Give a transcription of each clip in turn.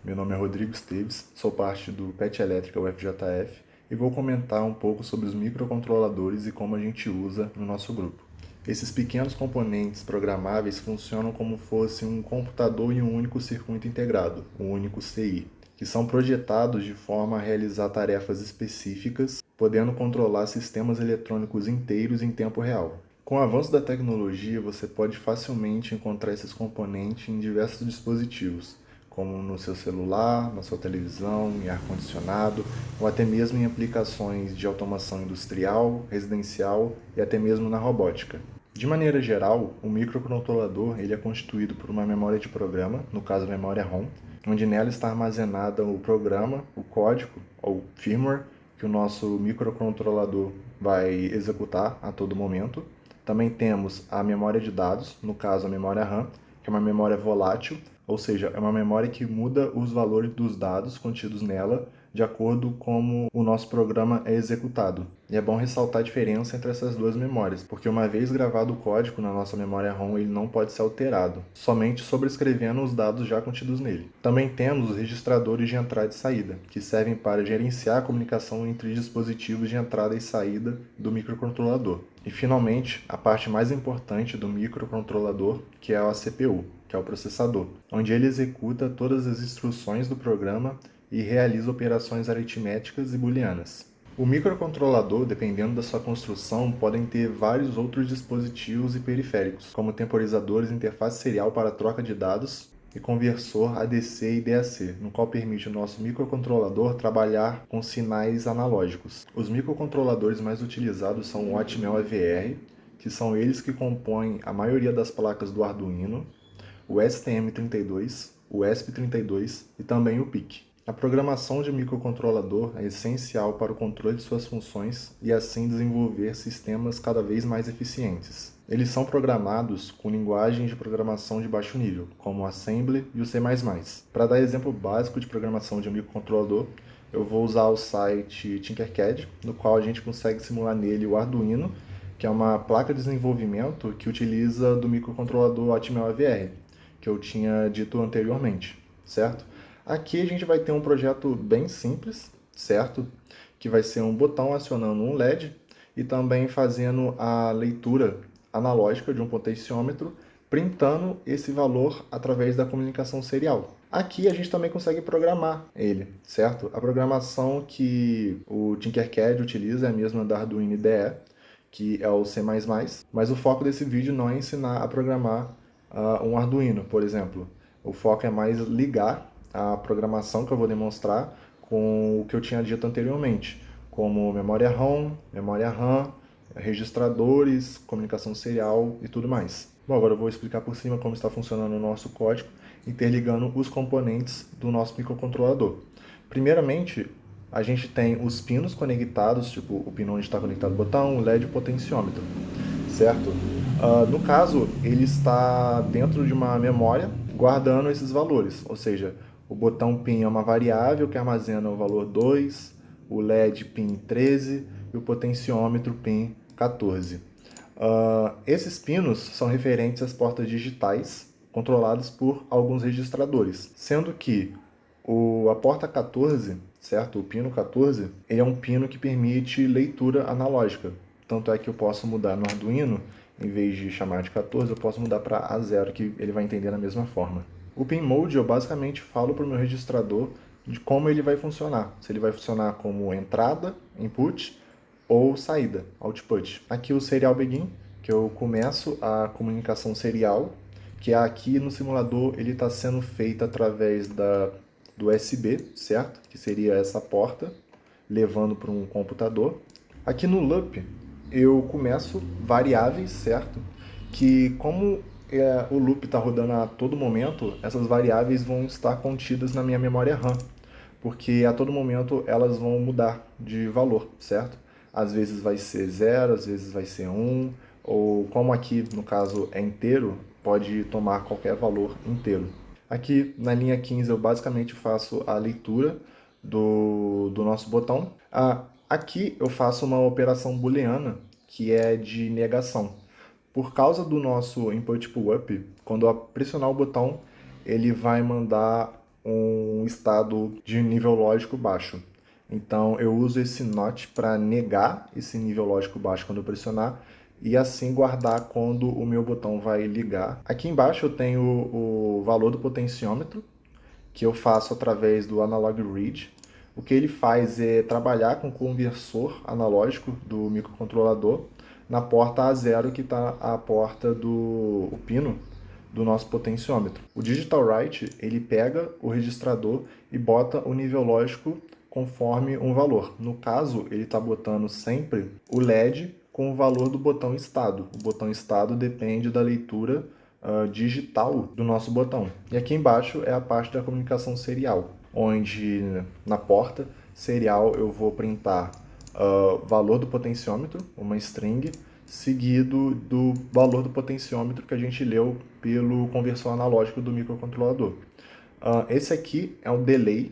meu nome é Rodrigo Esteves, sou parte do PET Elétrica UFJF e vou comentar um pouco sobre os microcontroladores e como a gente usa no nosso grupo. Esses pequenos componentes programáveis funcionam como fosse um computador em um único circuito integrado, um único CI, que são projetados de forma a realizar tarefas específicas, podendo controlar sistemas eletrônicos inteiros em tempo real. Com o avanço da tecnologia, você pode facilmente encontrar esses componentes em diversos dispositivos, como no seu celular, na sua televisão, em ar-condicionado, ou até mesmo em aplicações de automação industrial, residencial e até mesmo na robótica. De maneira geral, o microcontrolador ele é constituído por uma memória de programa, no caso a memória ROM, onde nela está armazenada o programa, o código ou firmware que o nosso microcontrolador vai executar a todo momento. Também temos a memória de dados, no caso a memória RAM, que é uma memória volátil, ou seja, é uma memória que muda os valores dos dados contidos nela de acordo com como o nosso programa é executado. E é bom ressaltar a diferença entre essas duas memórias, porque uma vez gravado o código na nossa memória ROM, ele não pode ser alterado, somente sobrescrevendo os dados já contidos nele. Também temos os registradores de entrada e saída, que servem para gerenciar a comunicação entre dispositivos de entrada e saída do microcontrolador. E finalmente, a parte mais importante do microcontrolador, que é a CPU, que é o processador, onde ele executa todas as instruções do programa e realiza operações aritméticas e booleanas. O microcontrolador, dependendo da sua construção, podem ter vários outros dispositivos e periféricos, como temporizadores, interface serial para troca de dados e conversor ADC e DAC, no qual permite o nosso microcontrolador trabalhar com sinais analógicos. Os microcontroladores mais utilizados são o Atmel AVR, que são eles que compõem a maioria das placas do Arduino, o STM32, o ESP32 e também o PIC. A programação de microcontrolador é essencial para o controle de suas funções e assim desenvolver sistemas cada vez mais eficientes. Eles são programados com linguagens de programação de baixo nível, como o Assembly e o C++. Para dar exemplo básico de programação de um microcontrolador, eu vou usar o site Tinkercad, no qual a gente consegue simular nele o Arduino, que é uma placa de desenvolvimento que utiliza do microcontrolador Atmel AVR, que eu tinha dito anteriormente, certo? Aqui a gente vai ter um projeto bem simples, certo? Que vai ser um botão acionando um LED e também fazendo a leitura analógica de um potenciômetro, printando esse valor através da comunicação serial. Aqui a gente também consegue programar ele, certo? A programação que o Tinkercad utiliza é a mesma da Arduino IDE, que é o C++, mas o foco desse vídeo não é ensinar a programar um Arduino, por exemplo. O foco é mais ligar a programação que eu vou demonstrar com o que eu tinha dito anteriormente, como memória ROM, memória RAM, registradores, comunicação serial e tudo mais. Bom, agora eu vou explicar por cima como está funcionando o nosso código, interligando os componentes do nosso microcontrolador. Primeiramente, a gente tem os pinos conectados, tipo o pino onde está conectado o botão, o LED e o potenciômetro, certo? No caso, ele está dentro de uma memória guardando esses valores, ou seja, o botão PIN é uma variável que armazena o valor 2, o LED PIN 13 e o potenciômetro PIN 14. Esses pinos são referentes às portas digitais controladas por alguns registradores, sendo que a porta 14, certo? O pino 14, ele é um pino que permite leitura analógica. Tanto é que eu posso mudar no Arduino, em vez de chamar de 14, eu posso mudar para A0, que ele vai entender da mesma forma. O pin mode eu basicamente falo para o meu registrador de como ele vai funcionar. Se ele vai funcionar como entrada, input, ou saída, output. Aqui o serial begin, que eu começo a comunicação serial, que aqui no simulador ele está sendo feito através do USB, certo? Que seria essa porta, levando para um computador. Aqui no loop eu começo variáveis, certo? Que como o loop está rodando a todo momento, essas variáveis vão estar contidas na minha memória RAM, porque a todo momento elas vão mudar de valor, certo? Às vezes vai ser 0, às vezes vai ser 1, ou como aqui no caso é inteiro, pode tomar qualquer valor inteiro. Aqui na linha 15 eu basicamente faço a leitura do nosso botão. Aqui eu faço uma operação booleana que é de negação. Por causa do nosso input pull up, quando eu pressionar o botão, ele vai mandar um estado de nível lógico baixo. Então eu uso esse NOT para negar esse nível lógico baixo quando eu pressionar e assim guardar quando o meu botão vai ligar. Aqui embaixo eu tenho o valor do potenciômetro, que eu faço através do Analog Read. O que ele faz é trabalhar com o conversor analógico do microcontrolador na porta A0, que está a porta do pino do nosso potenciômetro. O Digital Write, ele pega o registrador e bota o nível lógico conforme um valor. No caso, ele está botando sempre o LED com o valor do botão estado. O botão estado depende da leitura digital do nosso botão. E aqui embaixo é a parte da comunicação serial, onde na porta serial eu vou printar valor do potenciômetro, uma string, seguido do valor do potenciômetro que a gente leu pelo conversor analógico do microcontrolador. Esse aqui é um delay,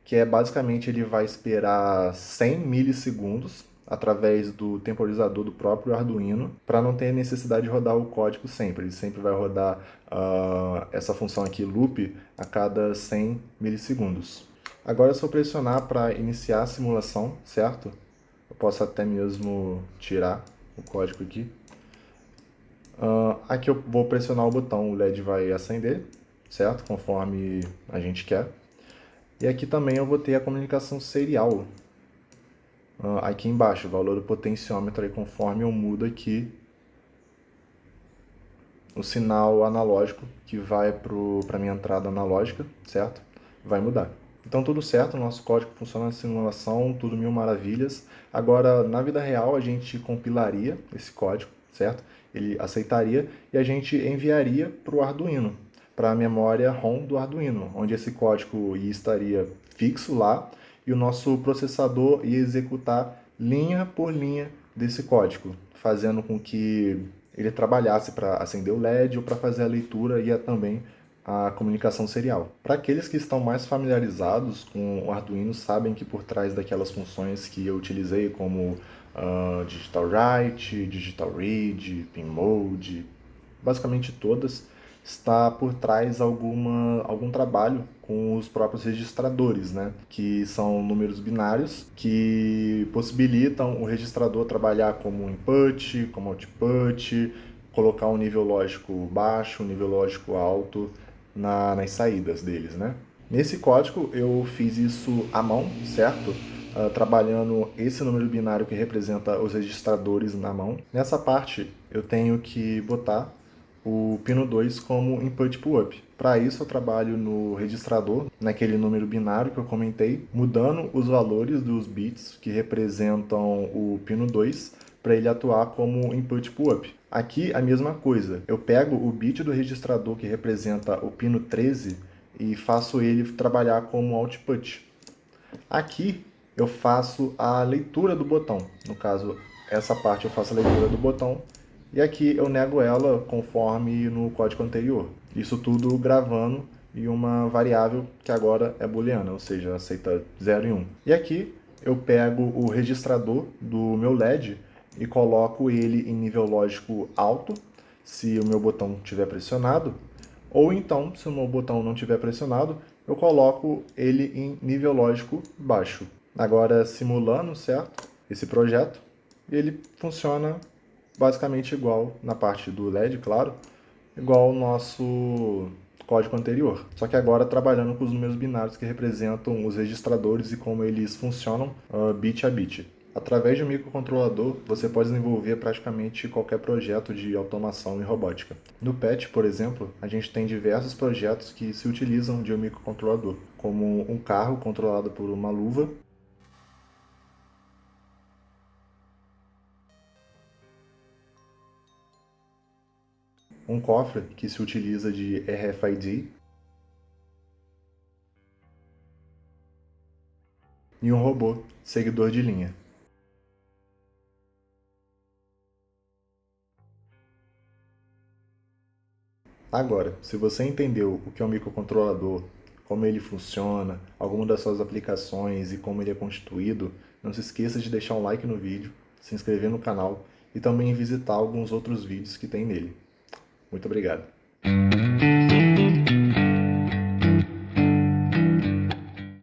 que é basicamente ele vai esperar 100 milissegundos através do temporizador do próprio Arduino, para não ter necessidade de rodar o código sempre. Ele sempre vai rodar essa função aqui, loop, a cada 100 milissegundos. Agora, se eu pressionar para iniciar a simulação, certo? Eu posso até mesmo tirar o código aqui. Aqui eu vou pressionar o botão, o LED vai acender, certo? Conforme a gente quer. E aqui também eu vou ter a comunicação serial. Aqui embaixo, o valor do potenciômetro, aí, conforme eu mudo aqui o sinal analógico que vai para a minha entrada analógica, certo? Vai mudar. Então tudo certo, o nosso código funciona na simulação, tudo mil maravilhas. Agora, na vida real, a gente compilaria esse código, certo? Ele aceitaria e a gente enviaria para o Arduino, para a memória ROM do Arduino, onde esse código estaria fixo lá e o nosso processador ia executar linha por linha desse código, fazendo com que ele trabalhasse para acender o LED ou para fazer a leitura e também a comunicação serial. Para aqueles que estão mais familiarizados com o Arduino, sabem que por trás daquelas funções que eu utilizei, como Digital Write, Digital Read, Pin Mode, basicamente todas, está por trás algum trabalho com os próprios registradores, né? Que são números binários que possibilitam o registrador trabalhar como input, como output, colocar um nível lógico baixo, um nível lógico alto nas saídas deles, né? Nesse código eu fiz isso à mão, certo? Trabalhando esse número binário que representa os registradores na mão. Nessa parte eu tenho que botar o pino 2 como input pull-up. Para isso eu trabalho no registrador, naquele número binário que eu comentei, mudando os valores dos bits que representam o pino 2 para ele atuar como input pull-up. Aqui a mesma coisa, eu pego o bit do registrador que representa o pino 13 e faço ele trabalhar como output. Aqui eu faço a leitura do botão, no caso essa parte eu faço a leitura do botão e aqui eu nego ela conforme no código anterior. Isso tudo gravando em uma variável que agora é booleana, ou seja, aceita 0 e 1. E aqui eu pego o registrador do meu LED e coloco ele em nível lógico alto, se o meu botão estiver pressionado, ou então, se o meu botão não estiver pressionado, eu coloco ele em nível lógico baixo. Agora, simulando, certo, esse projeto, ele funciona basicamente igual na parte do LED, claro, igual ao nosso código anterior. Só que agora trabalhando com os números binários que representam os registradores e como eles funcionam bit a bit. Através de um microcontrolador, você pode desenvolver praticamente qualquer projeto de automação e robótica. No PET, por exemplo, a gente tem diversos projetos que se utilizam de um microcontrolador, como um carro controlado por uma luva, um cofre que se utiliza de RFID e um robô seguidor de linha. Agora, se você entendeu o que é um microcontrolador, como ele funciona, alguma das suas aplicações e como ele é constituído, não se esqueça de deixar um like no vídeo, se inscrever no canal e também visitar alguns outros vídeos que tem nele. Muito obrigado.